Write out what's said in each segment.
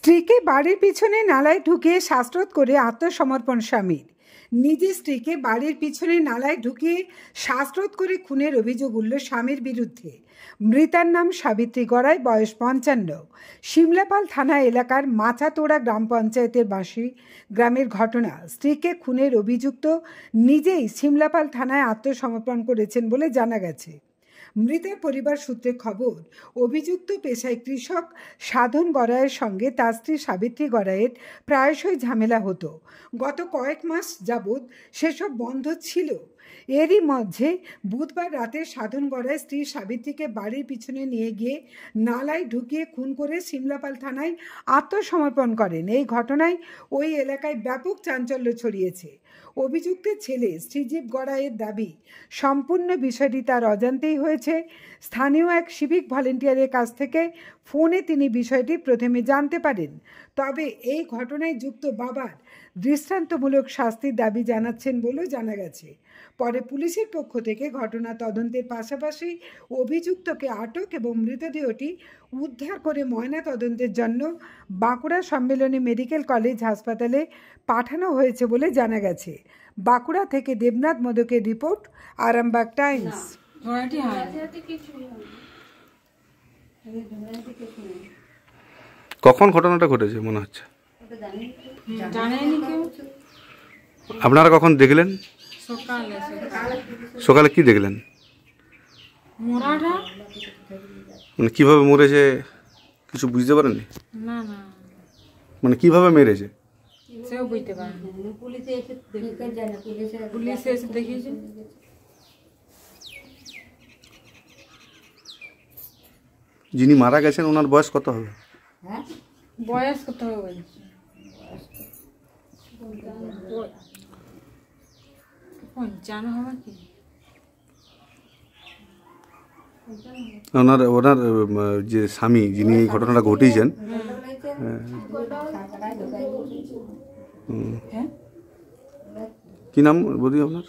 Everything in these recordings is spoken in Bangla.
স্ত্রীকে বাড়ির পিছনে নালায় ঢুকিয়ে শ্বাসরোধ করে আত্মসমর্পণ স্বামীর। নিজের স্ত্রীকে বাড়ির পিছনে নালায় ঢুকিয়ে শ্বাসরোধ করে খুনের অভিযোগ উঠল স্বামীর বিরুদ্ধে। মৃতার নাম সাবিত্রী গড়াই, বয়স 55। শিমলাপাল থানা এলাকার মাচাতোড়া গ্রাম পঞ্চায়েতের বাঁশি গ্রামের ঘটনা। স্ত্রীকে খুনের অভিযুক্ত নিজেই শিমলাপাল থানায় আত্মসমর্পণ করেছেন বলে জানা গেছে। মৃতের পরিবার সূত্রে খবর, অভিযুক্ত পেশায় কৃষক সাধন গড়াইয়ের সঙ্গে তার স্ত্রী সাবিত্রী গড়াইয়ের প্রায়শই ঝামেলা হতো। গত কয়েক মাস যাবৎ সেসব বন্ধ ছিল। এরই মধ্যে বুধবার রাতে সাধন গড়াই স্ত্রী সাবিত্রীকে বাড়ির পিছনে নিয়ে গিয়ে নালায় ঢুকিয়ে খুন করে শিমলাপাল থানায় আত্মসমর্পণ করেন। এই ঘটনায় ওই এলাকায় ব্যাপক চাঞ্চল্য ছড়িয়েছে। অভিযুক্তের ছেলে শ্রীজীব গড়াইয়ের দাবি, সম্পূর্ণ বিষয়টি তার অজান্তেই হয়েছে। স্থানীয় এক সিভিক ভলেন্টিয়ারের কাছ থেকে ফোনে তিনি বিষয়টি প্রথমে জানতে পারেন। তবে এই ঘটনায় যুক্ত বাবার দৃষ্টান্তমূলক শাস্তির দাবি জানাচ্ছেন বলেও জানা গেছে। পরে পুলিশের পক্ষ থেকে ঘটনা তদন্তের পাশাপাশি অভিযুক্তকে আটক এবং মৃতদেহটি উদ্ধার করে ময়না তদন্তের জন্য বাঁকুড়া সম্মেলনী মেডিকেল কলেজ হাসপাতালে পাঠানো হয়েছে বলে জানা গেছে। বাঁকুড়া থেকে দেবনাথ মোদকের রিপোর্ট, আরামবাগ টাইমস। কখন ঘটনাটা ঘটেছে মনে হচ্ছে? আপনারা কখন দেখলেন? সকালে কি দেখলেন? মানে কিভাবে মরেছে কিছু বুঝতে পারেননি? না না, মানে কিভাবে মেরেছে সেও বুঝতে পারেনি। পুলিশে এসে দেখিয়েছে। যিনি মারা গেছেন ওনার বয়স কত হবে? বয়স কত হবে? জানা হবে কি? ওনার ওনার যে স্বামী যিনি এই ঘটনাটা ঘটিয়েছেন, কি নাম বলি আপনার?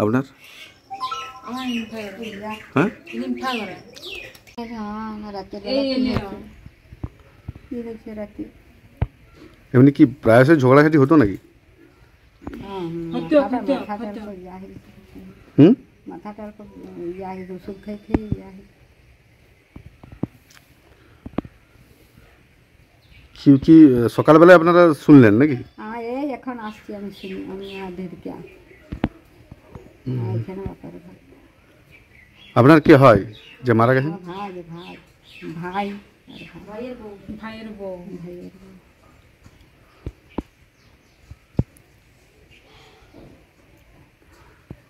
আপনার? হ্যাঁ, এমনি কি প্রায়শই ঝগড়াঝাটি হতো নাকি? কি সকালবেলায় আপনারা শুনলেন নাকি? এখন আসছি, আমি শুনি, আমি আপনার কি হয় যে মারা গেছে? ভাইয়ের বউ।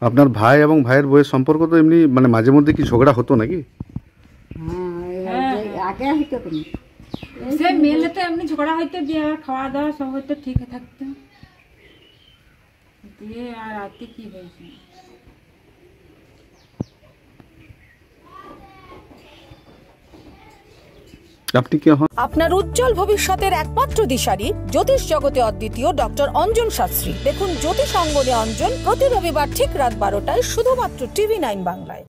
আপনার ভাই এবং ভাইয়ের বউয়ের সম্পর্ক তো এমনি মানে মাঝে মধ্যে কি ঝগড়া হতো নাকি? আগে হইতো সে মেলে তো এমনি ঝগড়া হইতো, দিয়ে খাওয়া দাওয়া সব হয়তো ঠিক থাকতো, দিয়ে আর রাতে কি হয়েছে। আপনি কি হন? আপনার উজ্জ্বল ভবিষ্যতের একমাত্র দিশারি, জ্যোতিষ জগতে অদ্বিতীয় ডক্টর অঞ্জন শাস্ত্রী। দেখুন জ্যোতিষ অঙ্গনে অঞ্জন প্রতি রবিবার ঠিক রাত 12টায় শুধুমাত্র TV9 বাংলায়।